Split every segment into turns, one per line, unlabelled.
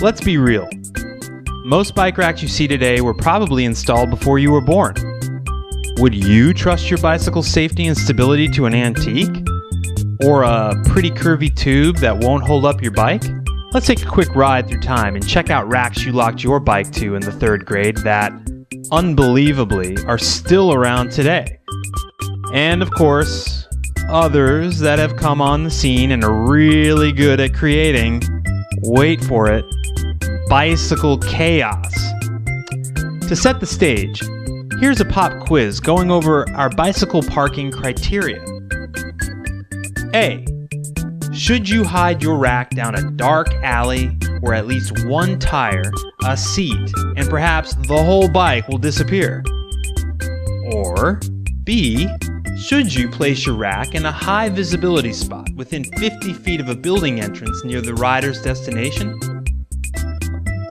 Let's be real. Most bike racks you see today were probably installed before you were born. Would you trust your bicycle's safety and stability to an antique? Or a pretty curvy tube that won't hold up your bike? Let's take a quick ride through time and check out racks you locked your bike to in the 3rd grade that, unbelievably, are still around today. And of course, others that have come on the scene and are really good at creating, wait for it, bicycle chaos. To set the stage, here's a pop quiz going over our bicycle parking criteria. A. Should you hide your rack down a dark alley where at least one tire, a seat, and perhaps the whole bike will disappear? Or B. Should you place your rack in a high visibility spot within 50 feet of a building entrance near the rider's destination?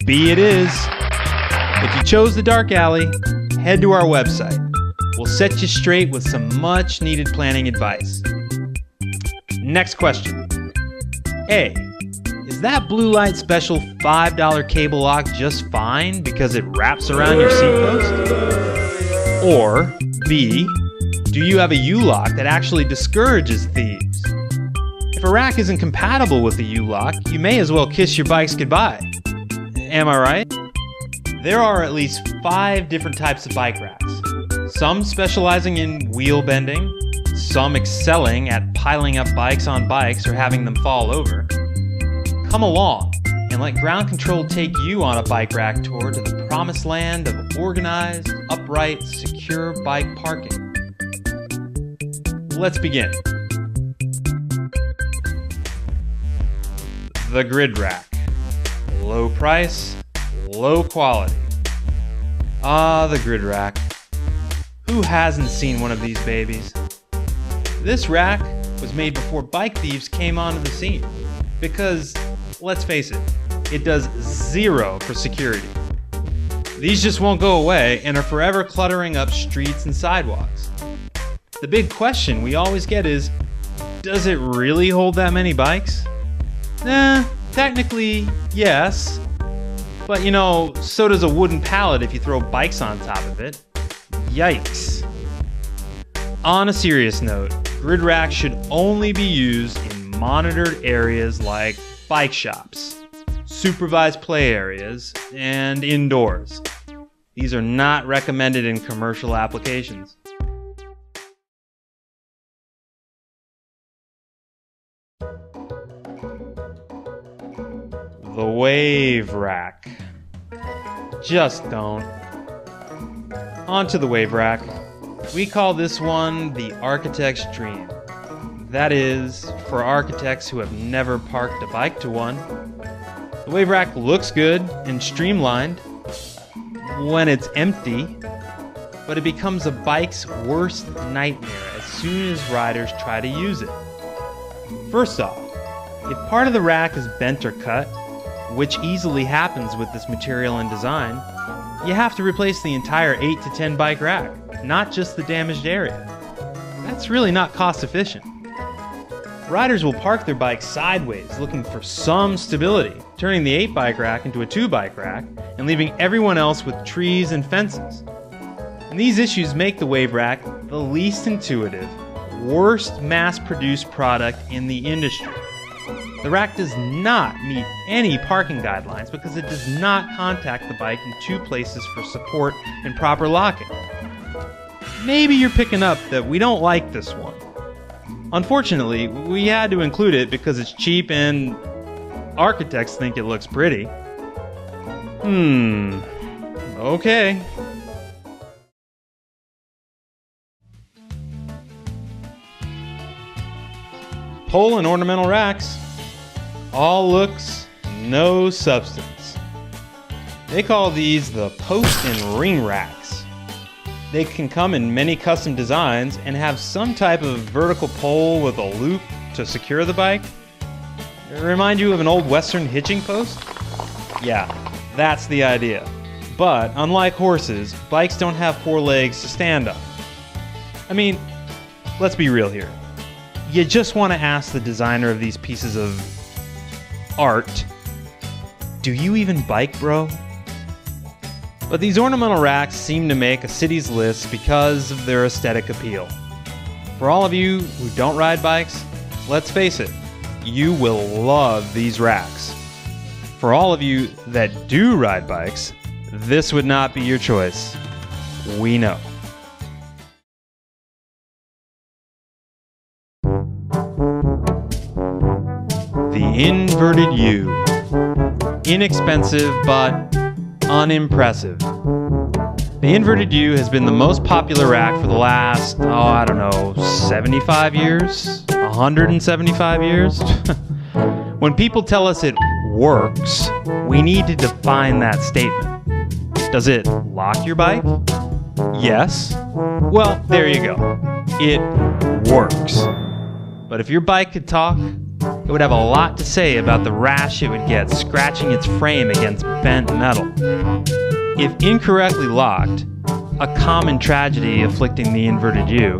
B it is. If you chose the dark alley, head to our website. We'll set you straight with some much needed planning advice. Next question. A. Is that Blue Light Special $5 cable lock just fine because it wraps around your seat post? Or B. Do you have a U-lock that actually discourages thieves? If a rack isn't compatible with the U-lock, you may as well kiss your bikes goodbye. Am I right? There are at least 5 different types of bike racks. Some specializing in wheel bending, some excelling at piling up bikes on bikes or having them fall over. Come along and let Ground Control take you on a bike rack tour to the promised land of organized, upright, secure bike parking. Let's begin. The Grid Rack. Low price, low quality. Ah, the Grid Rack. Who hasn't seen one of these babies? This rack was made before bike thieves came onto the scene. Because, let's face it, it does zero for security. These just won't go away and are forever cluttering up streets and sidewalks. The big question we always get is, does it really hold that many bikes? Technically, yes. But you know, so does a wooden pallet if you throw bikes on top of it. Yikes. On a serious note, Grid racks should only be used in monitored areas like bike shops, supervised play areas, and indoors. These are not recommended in commercial applications. The Wave Rack. Just don't. Onto the Wave Rack. We call this one the architect's dream. That is, for architects who have never parked a bike to one. The Wave Rack looks good and streamlined when it's empty, but it becomes a bike's worst nightmare as soon as riders try to use it. First off, if part of the rack is bent or cut, which easily happens with this material and design, you have to replace the entire 8 to 10 bike rack, not just the damaged area. That's really not cost efficient. Riders will park their bikes sideways looking for some stability, turning the 8 bike rack into a 2 bike rack and leaving everyone else with trees and fences. And these issues make the Wave Rack the least intuitive, worst mass-produced product in the industry. The rack does not meet any parking guidelines because it does not contact the bike in 2 places for support and proper locking. Maybe you're picking up that we don't like this one. Unfortunately, we had to include it because it's cheap and architects think it looks pretty. Okay. Pole and ornamental racks. All looks, no substance. They call these the post and ring racks. They can come in many custom designs and have some type of vertical pole with a loop to secure the bike. Remind you of an old Western hitching post? Yeah, that's the idea. But unlike horses, bikes don't have 4 legs to stand on. I mean, let's be real here. You just want to ask the designer of these pieces of art, Do you even bike, bro? But these ornamental racks seem to make a city's list because of their aesthetic appeal. For all of you who don't ride bikes, let's face it, you will love these racks. For all of you that do ride bikes, this would not be your choice. We know. The inverted U. Inexpensive but unimpressive. The inverted U has been the most popular rack for the last, 75 years? 175 years? When people tell us it works, we need to define that statement. Does it lock your bike? Yes. Well, there you go. It works. But if your bike could talk, it would have a lot to say about the rash it would get scratching its frame against bent metal. If incorrectly locked, a common tragedy afflicting the inverted U,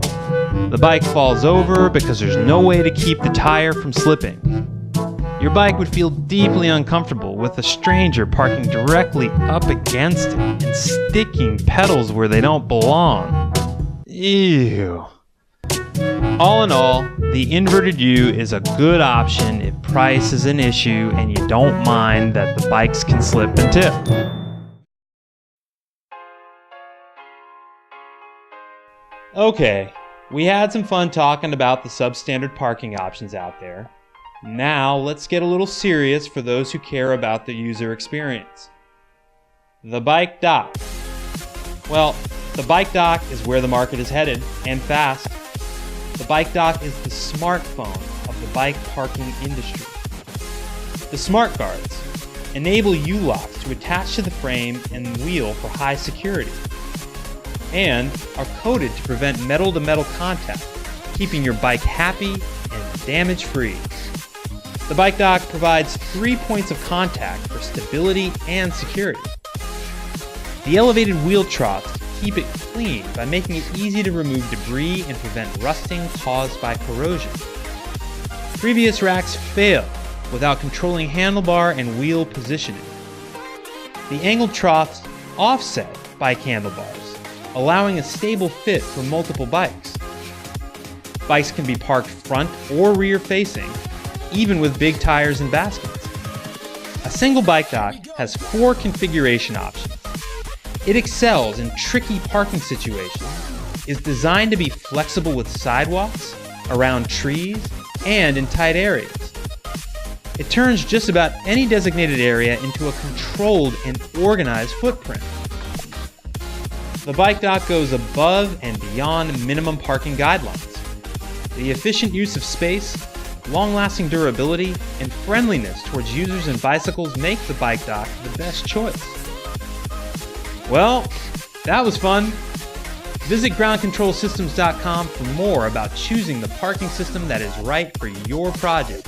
the bike falls over because there's no way to keep the tire from slipping. Your bike would feel deeply uncomfortable with a stranger parking directly up against it and sticking pedals where they don't belong. Ew. All in all, the inverted U is a good option if price is an issue and you don't mind that the bikes can slip and tip. Okay, we had some fun talking about the substandard parking options out there. Now let's get a little serious for those who care about the user experience. The bike dock. Well, the bike dock is where the market is headed, and fast. The bike dock is the smartphone of the bike parking industry. The smart guards enable U-locks to attach to the frame and wheel for high security, and are coated to prevent metal-to-metal contact, keeping your bike happy and damage-free. The bike dock provides 3 points of contact for stability and security. The elevated wheel troughs keep it clean by making it easy to remove debris and prevent rusting caused by corrosion. Previous racks failed without controlling handlebar and wheel positioning. The angled troughs offset bike handlebars, allowing a stable fit for multiple bikes. Bikes can be parked front or rear facing, even with big tires and baskets. A single bike dock has 4 configuration options. It excels in tricky parking situations, is designed to be flexible with sidewalks, around trees, and in tight areas. It turns just about any designated area into a controlled and organized footprint. The bike dock goes above and beyond minimum parking guidelines. The efficient use of space, long-lasting durability, and friendliness towards users and bicycles make the bike dock the best choice. Well, that was fun. Visit groundcontrolsystems.com for more about choosing the parking system that is right for your project.